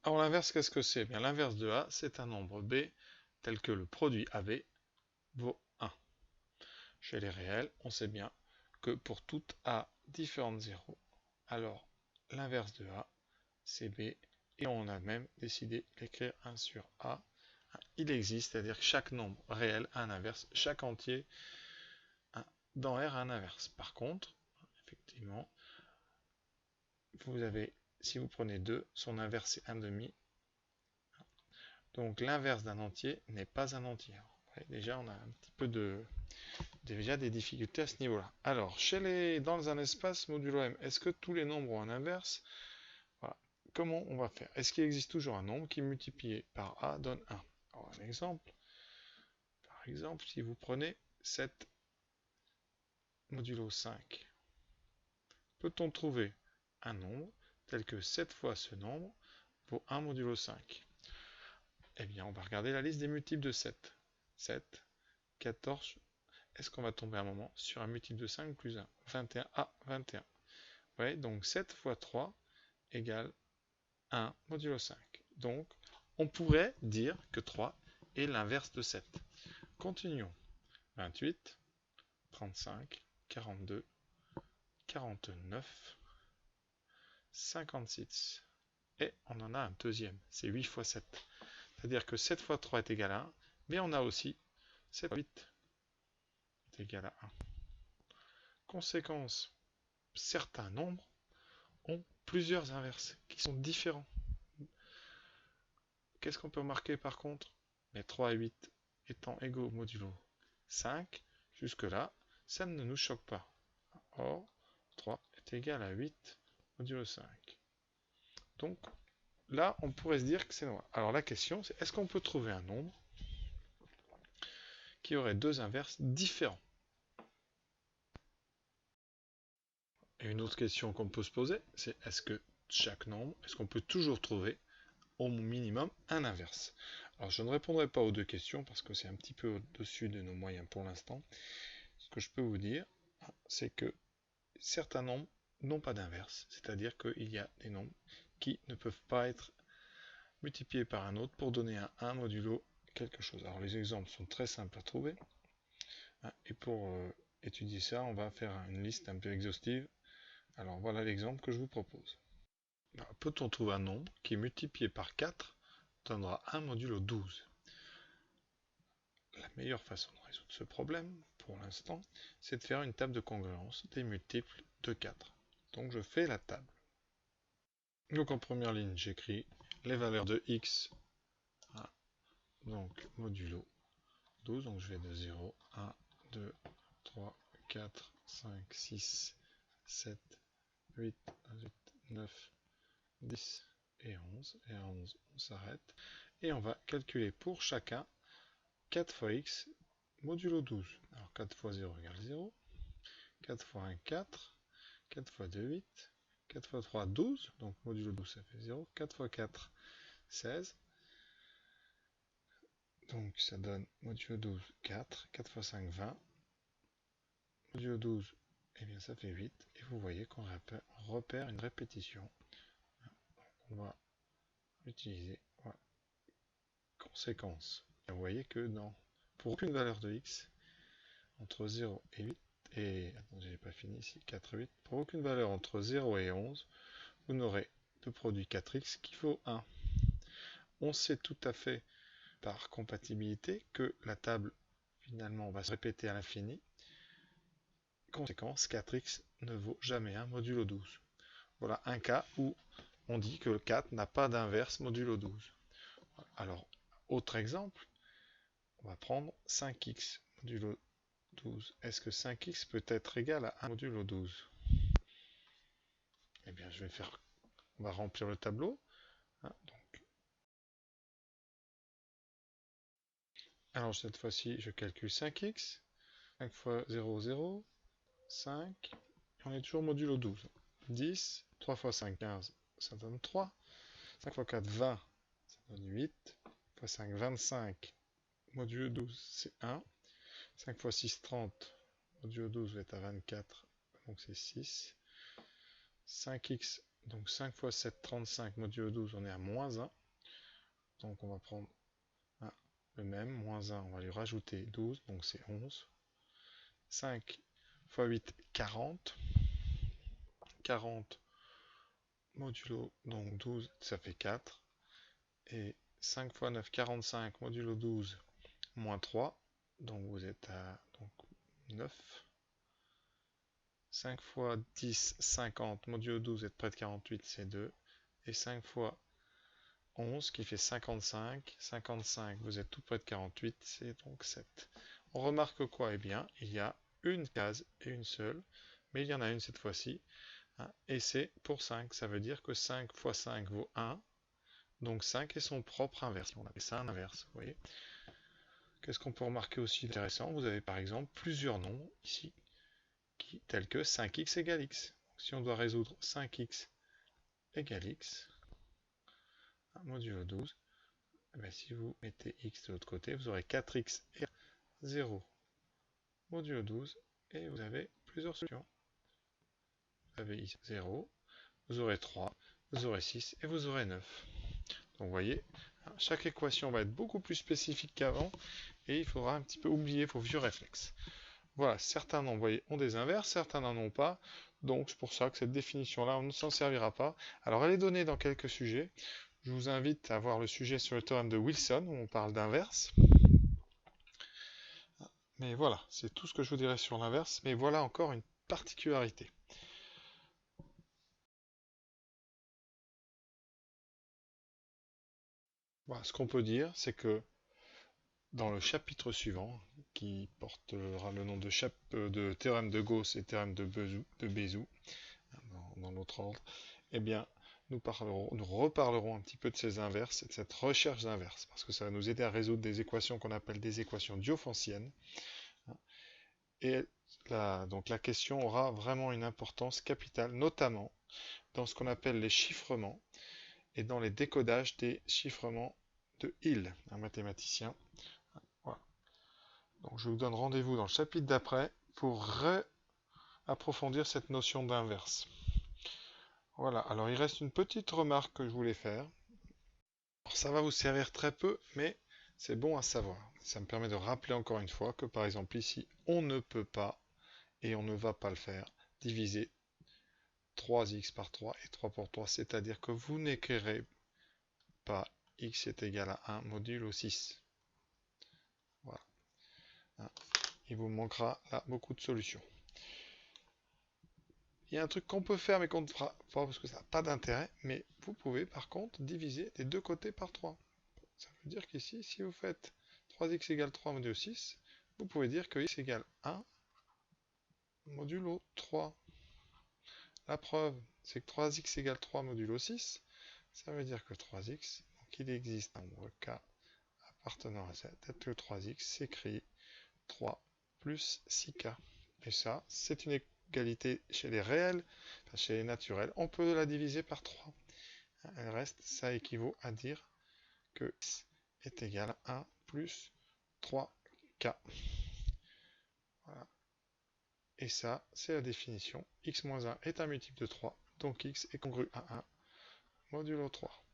Alors l'inverse, qu'est-ce que c'est? Bien, l'inverse de A, c'est un nombre B tel que le produit AB vaut 1. Chez les réels, on sait bien que pour toute A différente de 0, alors l'inverse de A, c'est B, et on a même décidé d'écrire 1 sur A. Il existe, c'est-à-dire que chaque nombre réel a un inverse, chaque entier dans R a un inverse. Par contre, effectivement, vous avez, si vous prenez 2, son inverse c'est 1 demi. Donc l'inverse d'un entier n'est pas un entier. Déjà, on a un petit peu déjà des difficultés à ce niveau-là. Alors, dans un espace modulo M, est-ce que tous les nombres ont un inverse? Voilà. Comment on va faire? Est-ce qu'il existe toujours un nombre qui multiplié par A donne 1? Alors, un exemple. Par exemple, si vous prenez 7 modulo 5, peut-on trouver un nombre tel que 7 fois ce nombre vaut 1 modulo 5? Eh bien, on va regarder la liste des multiples de 7. 7, 14. Est-ce qu'on va tomber à un moment sur un multiple de 5 plus 1? 21. Ah, 21. Vous voyez, donc 7 fois 3 égale 1 modulo 5. Donc, on pourrait dire que 3 est l'inverse de 7. Continuons. 28, 35, 42, 49, 56. Et on en a un deuxième, c'est 8 fois 7. C'est-à-dire que 7 fois 3 est égal à 1, mais on a aussi 7 fois 8 est égal à 1. Conséquence, certains nombres ont plusieurs inverses qui sont différents. Qu'est-ce qu'on peut remarquer par contre? Mais 3 et 8 étant égaux modulo 5, jusque-là, ça ne nous choque pas. Or, 3 est égal à 8 modulo 5. Donc, là, on pourrait se dire que c'est noir. Alors la question, c'est est-ce qu'on peut trouver un nombre qui aurait deux inverses différents? Et une autre question qu'on peut se poser, c'est est-ce qu'on peut toujours trouver au minimum un inverse? Alors je ne répondrai pas aux deux questions parce que c'est un petit peu au-dessus de nos moyens pour l'instant. Ce que je peux vous dire, c'est que certains nombres n'ont pas d'inverse, c'est-à-dire qu'il y a des nombres qui ne peuvent pas être multipliés par un autre pour donner un 1 modulo quelque chose. Alors les exemples sont très simples à trouver. Et pour étudier ça, on va faire une liste un peu exhaustive. Alors voilà l'exemple que je vous propose. Peut-on trouver un nombre qui multiplié par 4 donnera 1 modulo 12? La meilleure façon de résoudre ce problème, pour l'instant, c'est de faire une table de congruence des multiples de 4. Donc je fais la table. Donc en première ligne, j'écris les valeurs de x, donc modulo 12, donc je vais de 0, 1, 2, 3, 4, 5, 6, 7, 8, 9, 10 et 11. Et à 11, on s'arrête. Et on va calculer pour chacun 4 fois x modulo 12. Alors 4 fois 0 égale 0. 4 fois 1, 4. 4 fois 2, 8. 4 fois 3, 12. Donc modulo 12, ça fait 0. 4 fois 4, 16. Donc ça donne modulo 12, 4. 4 fois 5, 20. Modulo 12, eh bien ça fait 8. Et vous voyez qu'on repère une répétition. On va utiliser. Voilà. Conséquence. Et vous voyez que pour aucune valeur de x, entre 0 et 8, et attendez, j'ai pas fini ici, 4, 8, pour aucune valeur entre 0 et 11, vous n'aurez de produit 4x qui vaut 1. On sait tout à fait par compatibilité que la table finalement va se répéter à l'infini. Conséquence, 4x ne vaut jamais 1 modulo 12. Voilà un cas où on dit que le 4 n'a pas d'inverse modulo 12. Alors, autre exemple, on va prendre 5x modulo 12. Est-ce que 5x peut être égal à 1 modulo 12? Eh bien, on va remplir le tableau. Alors, cette fois-ci, je calcule 5x. 5 fois 0, 0. 5. Et on est toujours modulo 12. 10. 3 fois 5, 15. Ça donne 3. 5 fois 4, 20. Ça donne 8. 5 fois 5, 25. Modulo 12, c'est 1. 5 fois 6, 30. Modulo 12 va être à 24. Donc c'est 6. 5x Donc 5 fois 7, 35, modulo 12, on est à moins 1. Donc on va prendre le même, moins 1, on va lui rajouter 12, donc c'est 11. 5 fois 8, 40. 40 modulo, donc 12, ça fait 4. Et 5 fois 9, 45, modulo 12, moins 3. Donc vous êtes à 9. 5 fois 10, 50, modulo 12, vous êtes près de 48, c'est 2. Et 5 fois 11 qui fait 55. 55, vous êtes tout près de 48, c'est donc 7. On remarque quoi? Eh bien, il y a une case et une seule, mais il y en a une cette fois-ci. Et c'est pour 5. Ça veut dire que 5 fois 5 vaut 1. Donc 5 est son propre inverse. On appelle ça un inverse. Vous voyez. Qu'est-ce qu'on peut remarquer aussi d'intéressant? Vous avez par exemple plusieurs nombres ici, tels que 5x égale x. Donc, si on doit résoudre 5x égale x, modulo 12, ben, si vous mettez x de l'autre côté, vous aurez 4x égale 0 modulo 12, et vous avez plusieurs solutions. Vous avez ici 0, vous aurez 3, vous aurez 6, et vous aurez 9. Donc vous voyez, chaque équation va être beaucoup plus spécifique qu'avant, et il faudra un petit peu oublier vos vieux réflexes. Voilà, certains nombres, vous voyez, ont des inverses, certains n'en ont pas, donc c'est pour ça que cette définition-là, on ne s'en servira pas. Alors elle est donnée dans quelques sujets. Je vous invite à voir le sujet sur le théorème de Wilson, où on parle d'inverse. Mais voilà, c'est tout ce que je vous dirais sur l'inverse, mais voilà encore une particularité. Voilà, ce qu'on peut dire, c'est que dans le chapitre suivant, qui portera le nom de théorème de Gauss et théorème de Bézout, dans l'autre ordre, eh bien, nous reparlerons un petit peu de ces inverses et de cette recherche d'inverses, parce que ça va nous aider à résoudre des équations qu'on appelle des équations diophantiennes. Et donc la question aura vraiment une importance capitale, notamment dans ce qu'on appelle les chiffrements et dans les décodages des chiffrements de Hill, un mathématicien. Voilà. Donc je vous donne rendez-vous dans le chapitre d'après pour approfondir cette notion d'inverse. Voilà, alors il reste une petite remarque que je voulais faire. Alors, ça va vous servir très peu, mais c'est bon à savoir. Ça me permet de rappeler encore une fois que par exemple ici, on ne peut pas, et on ne va pas le faire, diviser 3x par 3 et 3 par 3, c'est-à-dire que vous n'écrirez pas x est égal à 1 modulo 6. Voilà. Il vous manquera là beaucoup de solutions. Il y a un truc qu'on peut faire mais qu'on ne fera pas parce que ça n'a pas d'intérêt, mais vous pouvez par contre diviser des deux côtés par 3. Ça veut dire qu'ici, si vous faites 3x égale 3 modulo 6, vous pouvez dire que x égale 1 modulo 3. La preuve, c'est que 3x égale 3 modulo 6, ça veut dire que 3x, donc il existe un nombre k appartenant à cette tête que 3x s'écrit 3 plus 6k. Et ça, c'est une égalité chez les réels, enfin chez les naturels. On peut la diviser par 3. Elle reste, ça équivaut à dire que x est égal à 1 plus 3k. Voilà. Et ça, c'est la définition. X moins 1 est un multiple de 3, donc x est congru à 1 modulo 3.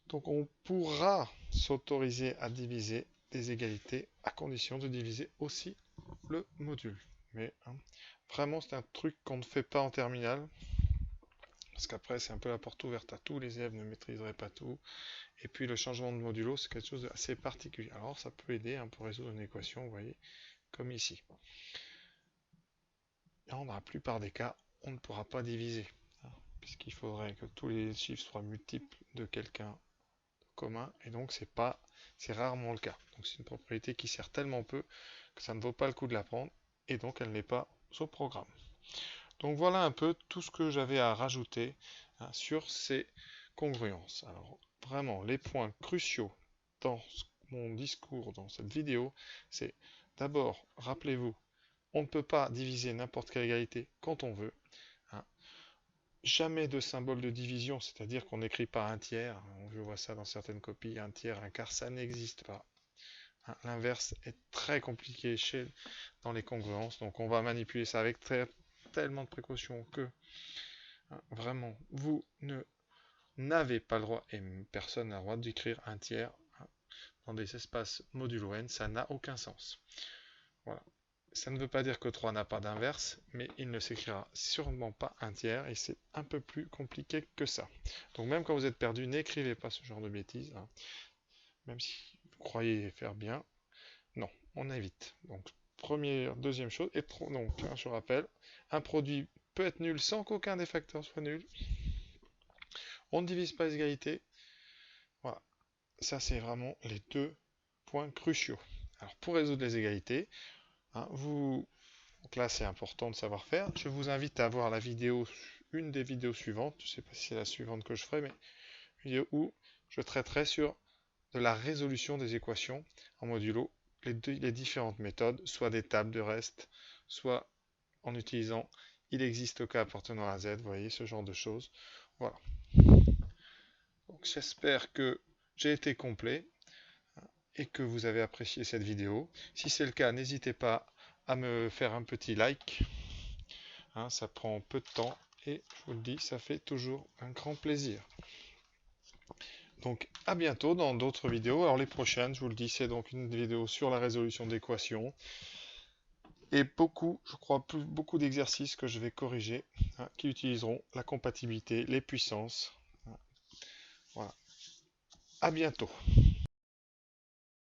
Donc on pourra s'autoriser à diviser des égalités à condition de diviser aussi le module. Mais vraiment, c'est un truc qu'on ne fait pas en terminale. Parce qu'après, c'est un peu la porte ouverte à tout. Les élèves ne maîtriseraient pas tout. Et puis, le changement de modulo, c'est quelque chose d'assez particulier. Alors, ça peut aider pour résoudre une équation, vous voyez, comme ici. Et dans la plupart des cas, on ne pourra pas diviser. Puisqu'il faudrait que tous les chiffres soient multiples de quelqu'un commun. Et donc, c'est rarement le cas. Donc, c'est une propriété qui sert tellement peu que ça ne vaut pas le coup de l'apprendre. Et donc, elle n'est pas au programme. Donc voilà un peu tout ce que j'avais à rajouter sur ces congruences. Alors vraiment, les points cruciaux dans mon discours, dans cette vidéo, c'est d'abord, rappelez-vous, on ne peut pas diviser n'importe quelle égalité quand on veut. Jamais de symbole de division, c'est-à-dire qu'on n'écrit pas un tiers. Je vois ça dans certaines copies, un tiers, un quart, ça n'existe pas. L'inverse est très compliqué dans les congruences, donc on va manipuler ça avec tellement de précautions que Hein, vraiment, vous n'avez pas le droit, et personne n'a le droit d'écrire un tiers dans des espaces modulo n, ça n'a aucun sens. Voilà. Ça ne veut pas dire que 3 n'a pas d'inverse, mais il ne s'écrira sûrement pas un tiers, et c'est un peu plus compliqué que ça. Donc même quand vous êtes perdu, n'écrivez pas ce genre de bêtises, hein. Même si vous croyez faire bien, non, on évite. Donc deuxième chose, donc hein, je rappelle, un produit peut être nul sans qu'aucun des facteurs soit nul. On ne divise pas les égalités. Voilà, ça c'est vraiment les deux points cruciaux. Alors pour résoudre les égalités, hein, donc là c'est important de savoir faire. Je vous invite à voir la vidéo, une des vidéos suivantes. Je ne sais pas si c'est la suivante que je ferai, mais une vidéo où je traiterai sur de la résolution des équations en modulo, les différentes méthodes, soit des tables de reste, soit en utilisant il existe au cas appartenant à Z, vous voyez, ce genre de choses. Voilà. Donc j'espère que j'ai été complet et que vous avez apprécié cette vidéo. Si c'est le cas, n'hésitez pas à me faire un petit like. Hein, ça prend peu de temps et je vous le dis, ça fait toujours un grand plaisir. Donc à bientôt dans d'autres vidéos. Alors les prochaines, je vous le dis, c'est donc une vidéo sur la résolution d'équations. Et je crois, beaucoup d'exercices que je vais corriger, hein, qui utiliseront la compatibilité, les puissances. Voilà. À bientôt.